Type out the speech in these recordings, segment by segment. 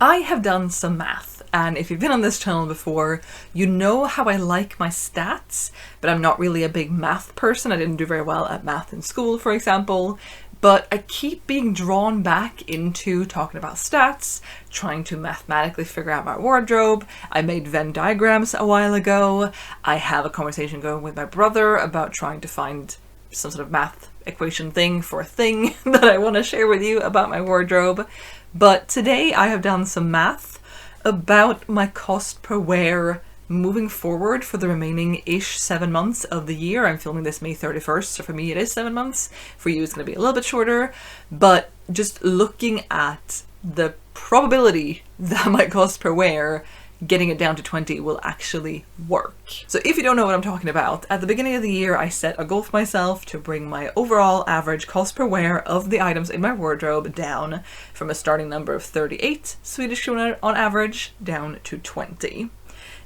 I have done some math, and if you've been on this channel before, you know how I like my stats, but I'm not really a big math person. I didn't do very well at math in school, for example, but I keep being drawn back into talking about stats, trying to mathematically figure out my wardrobe. I made Venn diagrams a while ago. I have a conversation going with my brother about trying to find some sort of math equation thing for a thing that I want to share with you about my wardrobe. But today I have done some math about my cost per wear moving forward for the remaining-ish 7 months of the year. I'm filming this May 31st, so for me it is 7 months. For you it's going to be a little bit shorter, but just looking at the probability that my cost per wear getting it down to 20 will actually work. So if you don't know what I'm talking about, at the beginning of the year I set a goal for myself to bring my overall average cost per wear of the items in my wardrobe down from a starting number of 38 Swedish kronor on average down to 20.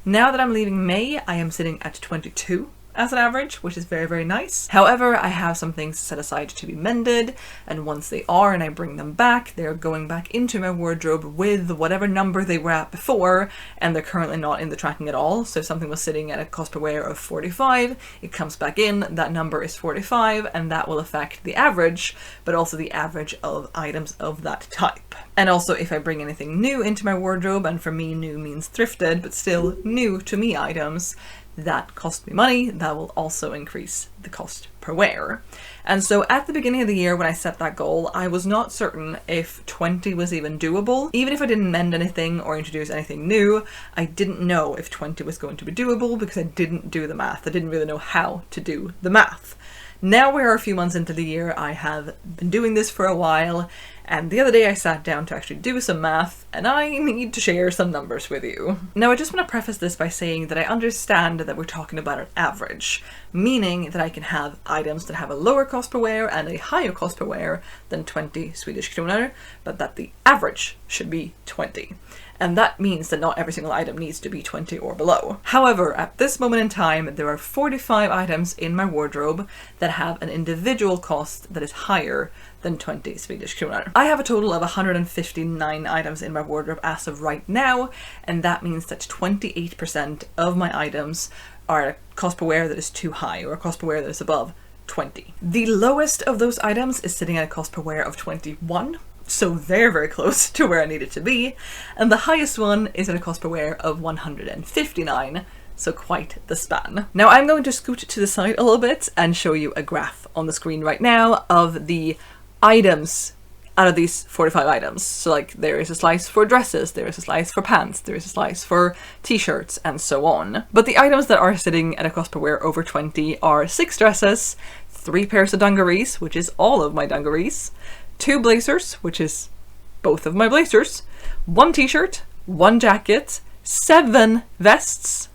Now that I'm leaving May, I am sitting at 22 as an average, which is very, very nice. However, I have some things set aside to be mended, and once they are and I bring them back, they're going back into my wardrobe with whatever number they were at before, and they're currently not in the tracking at all. So if something was sitting at a cost per wear of 45, it comes back in, that number is 45, and that will affect the average, but also the average of items of that type. And also if I bring anything new into my wardrobe, and for me new means thrifted, but still new to me items, that cost me money, that will also increase the cost per wear. And so at the beginning of the year when I set that goal, I was not certain if 20 was even doable. Even if I didn't mend anything or introduce anything new, I didn't know if 20 was going to be doable because I didn't do the math. I didn't really know how to do the math. Now we're a few months into the year, I have been doing this for a while, and the other day I sat down to actually do some math, and I need to share some numbers with you. Now I just want to preface this by saying that I understand that we're talking about an average, meaning that I can have items that have a lower cost per wear and a higher cost per wear than 20 Swedish kronor, but that the average should be 20. And that means that not every single item needs to be 20 or below. However, at this moment in time, there are 45 items in my wardrobe that have an individual cost that is higher than 20 Swedish kronor. I have a total of 159 items in my wardrobe as of right now, and that means that 28% of my items are at a cost per wear that is too high, or a cost per wear that is above 20. The lowest of those items is sitting at a cost per wear of 21. So they're very close to where I need it to be, and the highest one is at a cost per wear of 159, so quite the span. Now I'm going to scoot to the side a little bit and show you a graph on the screen right now of the items out of these 45 items. So like there is a slice for dresses, there is a slice for pants, there is a slice for t-shirts, and so on. But the items that are sitting at a cost per wear over 20 are 6 dresses, 3 pairs of dungarees, which is all of my dungarees, 2 blazers, which is both of my blazers, 1 t-shirt, 1 jacket, 7 vests,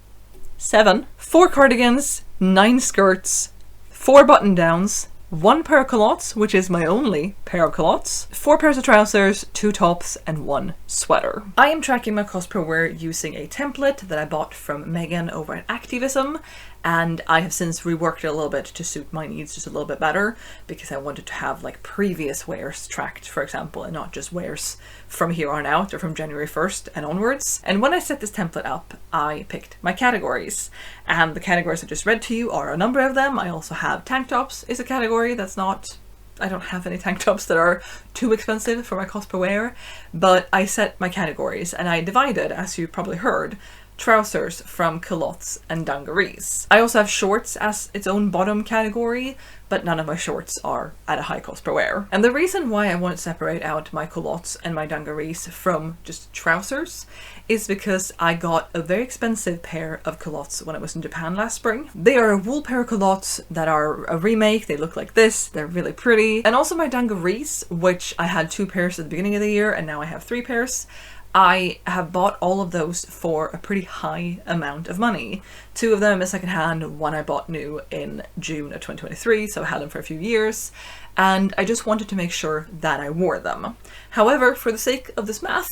4 cardigans, 9 skirts, 4 button-downs, 1 pair of culottes, which is my only pair of culottes, 4 pairs of trousers, 2 tops, and 1 sweater. I am tracking my cost per wear using a template that I bought from Megan over at Activism, and I have since reworked it a little bit to suit my needs just a little bit better, because I wanted to have like previous wears tracked, for example, and not just wears from here on out or from January 1st and onwards. And when I set this template up, I picked my categories, and the categories I just read to you are a number of them. I also have tank tops is a category that's not, I don't have any tank tops that are too expensive for my cost per wear, but I set my categories and I divided, as you probably heard, trousers from culottes and dungarees. I also have shorts as its own bottom category, but none of my shorts are at a high cost per wear. And the reason why I want to separate out my culottes and my dungarees from just trousers is because I got a very expensive pair of culottes when I was in Japan last spring. They are a wool pair of culottes that are a remake. They look like this. They're really pretty. And also my dungarees, which I had 2 pairs at the beginning of the year and now I have 3 pairs. I have bought all of those for a pretty high amount of money. 2 of them is secondhand, 1 I bought new in June of 2023, so I had them for a few years, and I just wanted to make sure that I wore them. However, for the sake of this math,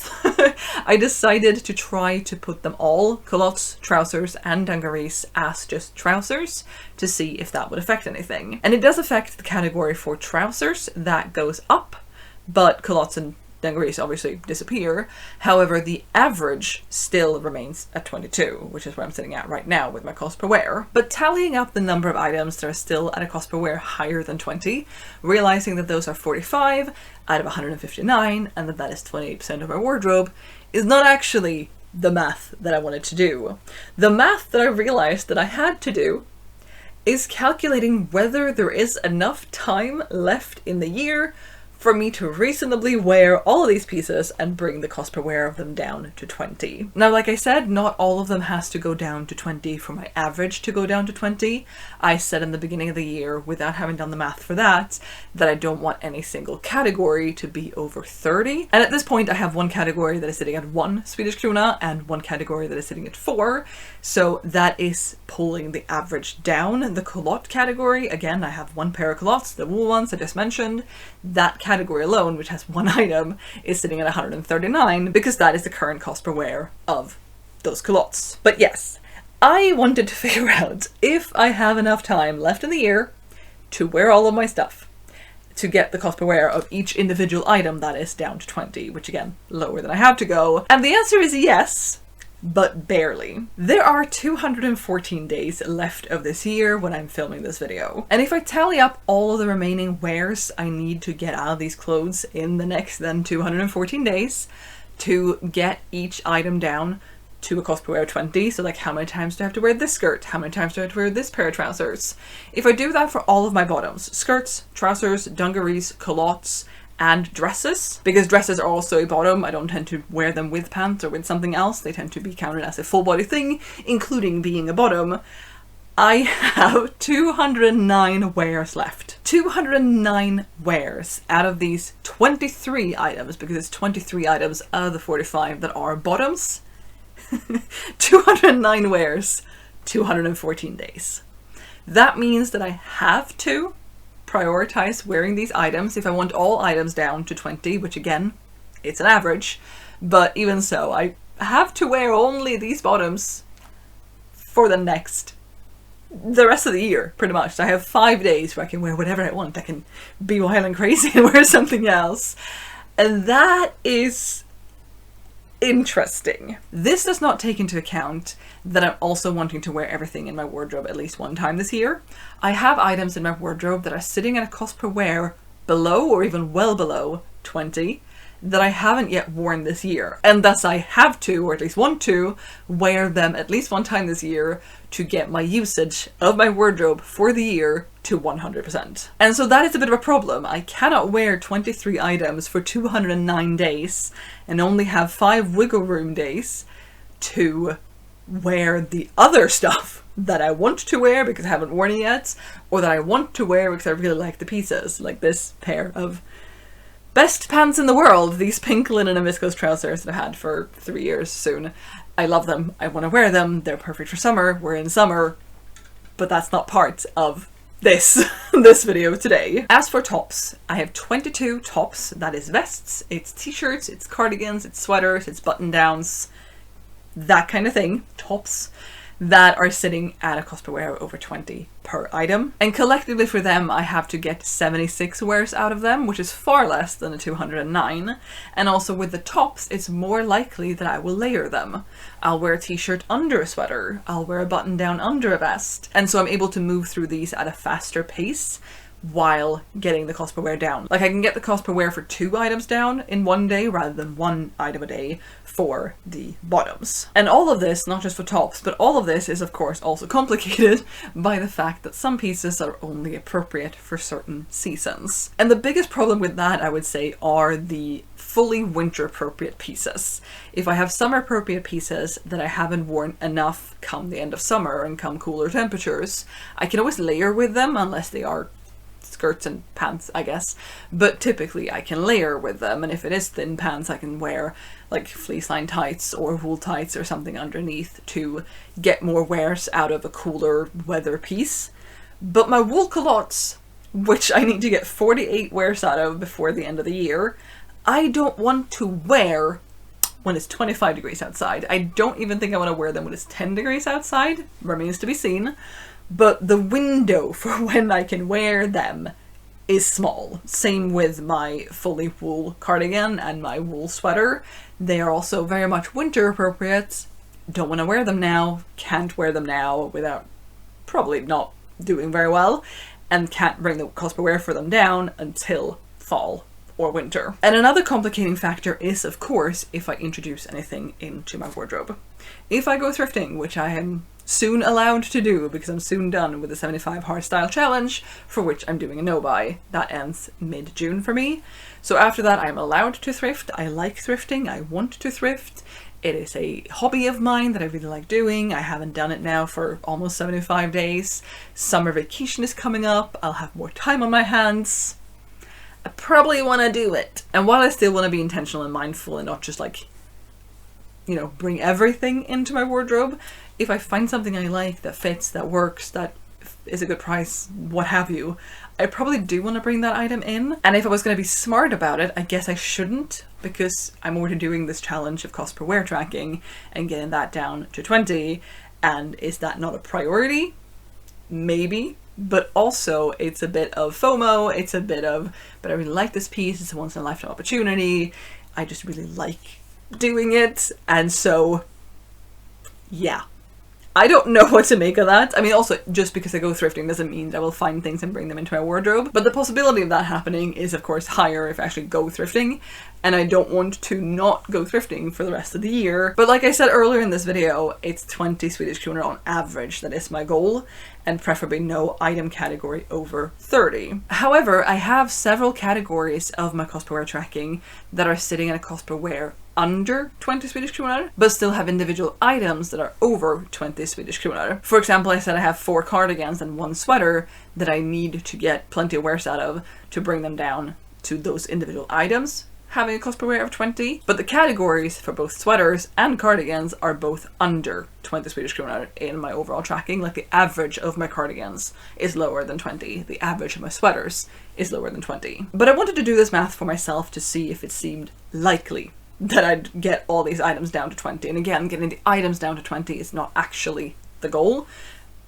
I decided to try to put them all, culottes, trousers, and dungarees, as just trousers, to see if that would affect anything. And it does affect the category for trousers, that goes up, but culottes and dungarees obviously disappear. However, the average still remains at 22, which is where I'm sitting at right now with my cost per wear. But tallying up the number of items that are still at a cost per wear higher than 20, realizing that those are 45 out of 159, and that is 28% of my wardrobe, is not actually the math that I wanted to do. The math that I realized that I had to do is calculating whether there is enough time left in the year for me to reasonably wear all of these pieces and bring the cost per wear of them down to 20. Now, like I said, not all of them has to go down to 20 for my average to go down to 20. I said in the beginning of the year, without having done the math for that I don't want any single category to be over 30. And at this point, I have one category that is sitting at 1 Swedish krona and one category that is sitting at 4. So that is pulling the average down. The culotte category, again, I have one pair of culottes, the wool ones I just mentioned. That category alone, which has one item, is sitting at 139 because that is the current cost per wear of those culottes. But yes, I wanted to figure out if I have enough time left in the year to wear all of my stuff to get the cost per wear of each individual item that is down to 20, which again, lower than I have to go. And the answer is yes, but barely. There are 214 days left of this year when I'm filming this video. And if I tally up all of the remaining wears I need to get out of these clothes in the next then 214 days to get each item down to a cost per wear of 20, so like how many times do I have to wear this skirt? How many times do I have to wear this pair of trousers? If I do that for all of my bottoms, skirts, trousers, dungarees, culottes, and dresses, because dresses are also a bottom. I don't tend to wear them with pants or with something else. They tend to be counted as a full body thing, including being a bottom. I have 209 wears left. 209 wears out of these 23 items, because it's 23 items out of the 45 that are bottoms. 209 wears, 214 days. That means that I have to prioritize wearing these items if I want all items down to 20, which again, it's an average, but even so, I have to wear only these bottoms for the rest of the year, pretty much. So I have 5 days where I can wear whatever I want. I can be wild and crazy and wear something else. And that is interesting. This does not take into account that I'm also wanting to wear everything in my wardrobe at least one time this year. I have items in my wardrobe that are sitting at a cost per wear below or even well below 20 that I haven't yet worn this year. And thus I have to, or at least want to, wear them at least one time this year to get my usage of my wardrobe for the year to 100%. And so that is a bit of a problem. I cannot wear 23 items for 209 days and only have 5 wiggle room days to wear the other stuff that I want to wear because I haven't worn it yet, or that I want to wear because I really like the pieces, like this pair of best pants in the world, these pink linen and viscose trousers that I've had for 3 years soon. I love them. I want to wear them. They're perfect for summer. We're in summer, but that's not part of this video today. As for tops, I have 22 tops. That is vests, it's t-shirts, it's cardigans, it's sweaters, it's button downs, that kind of thing, tops that are sitting at a cost per wear of over 20 per item. And collectively for them, I have to get 76 wears out of them, which is far less than the 209. And also with the tops, it's more likely that I will layer them. I'll wear a t-shirt under a sweater. I'll wear a button down under a vest. And so I'm able to move through these at a faster pace while getting the cost per wear down. Like I can get the cost per wear for 2 items down in one day rather than 1 item a day for the bottoms. And all of this, not just for tops, but all of this is of course also complicated by the fact that some pieces are only appropriate for certain seasons. And the biggest problem with that, I would say, are the fully winter appropriate pieces. If I have summer appropriate pieces that I haven't worn enough come the end of summer and come cooler temperatures, I can always layer with them unless they are skirts and pants, I guess, but typically I can layer with them, and if it is thin pants I can wear like fleece line tights or wool tights or something underneath to get more wears out of a cooler weather piece. But my wool culottes, which I need to get 48 wears out of before the end of the year, I don't want to wear when it's 25 degrees outside. I don't even think I want to wear them when it's 10 degrees outside, remains to be seen. But the window for when I can wear them is small. Same with my fully wool cardigan and my wool sweater. They are also very much winter appropriate. Don't want to wear them now, can't wear them now without probably not doing very well, and can't bring the cost per wear for them down until fall or winter. And another complicating factor is, of course, if I introduce anything into my wardrobe. If I go thrifting, which I am soon allowed to do because I'm soon done with the 75 hard style challenge, for which I'm doing a no-buy. That ends mid-June for me. So after that I'm allowed to thrift. I like thrifting, I want to thrift. It is a hobby of mine that I really like doing. I haven't done it now for almost 75 days. Summer vacation is coming up. I'll have more time on my hands. I probably want to do it. And while I still want to be intentional and mindful and not just like, you know, bring everything into my wardrobe, if I find something I like that fits, that works, that is a good price, what have you, I probably do want to bring that item in. And if I was going to be smart about it, I guess I shouldn't, because I'm already doing this challenge of cost per wear tracking and getting that down to 20. And is that not a priority? Maybe. But also it's a bit of FOMO, it's a bit of, but I really like this piece, it's a once in a lifetime opportunity, I just really like doing it, and so yeah. I don't know what to make of that. I mean, also, just because I go thrifting doesn't mean I will find things and bring them into my wardrobe. But the possibility of that happening is, of course, higher if I actually go thrifting. And I don't want to not go thrifting for the rest of the year. But like I said earlier in this video, it's 20 Swedish kronor on average that is my goal. And preferably no item category over 30. However, I have several categories of my cost per wear tracking that are sitting at a cost per wear under 20 Swedish kronor, but still have individual items that are over 20 Swedish kronor. For example, I said I have 4 cardigans and 1 sweater that I need to get plenty of wears out of to bring them down to those individual items having a cost per wear of 20. But the categories for both sweaters and cardigans are both under 20 Swedish kronor in my overall tracking. Like the average of my cardigans is lower than 20. The average of my sweaters is lower than 20. But I wanted to do this math for myself to see if it seemed likely that I'd get all these items down to 20. And again, getting the items down to 20 is not actually the goal,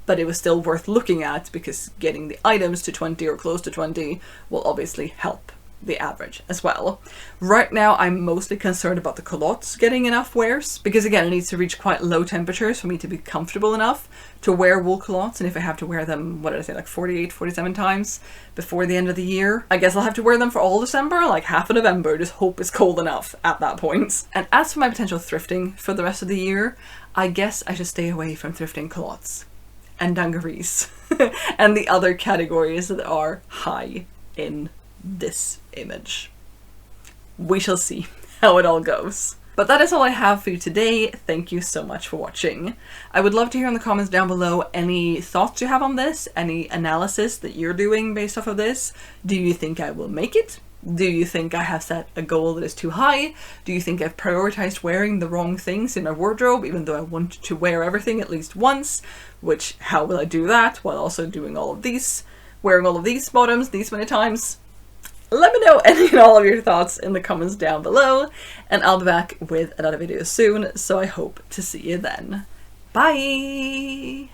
but it was still worth looking at because getting the items to 20 or close to 20 will obviously help the average as well. Right now I'm mostly concerned about the culottes getting enough wears, because again it needs to reach quite low temperatures for me to be comfortable enough to wear wool culottes, and if I have to wear them, what did I say, like 48, 47 times before the end of the year, I guess I'll have to wear them for all December, like half of November, just hope it's cold enough at that point. And as for my potential thrifting for the rest of the year, I guess I should stay away from thrifting culottes and dungarees and the other categories that are high in this image. We shall see how it all goes. But that is all I have for you today. Thank you so much for watching. I would love to hear in the comments down below any thoughts you have on this, any analysis that you're doing based off of this. Do you think I will make it? Do you think I have set a goal that is too high? Do you think I've prioritized wearing the wrong things in my wardrobe, even though I want to wear everything at least once? Which, how will I do that while also doing all of these, wearing all of these bottoms these many times? Let me know any and all of your thoughts in the comments down below, and I'll be back with another video soon, so I hope to see you then. Bye!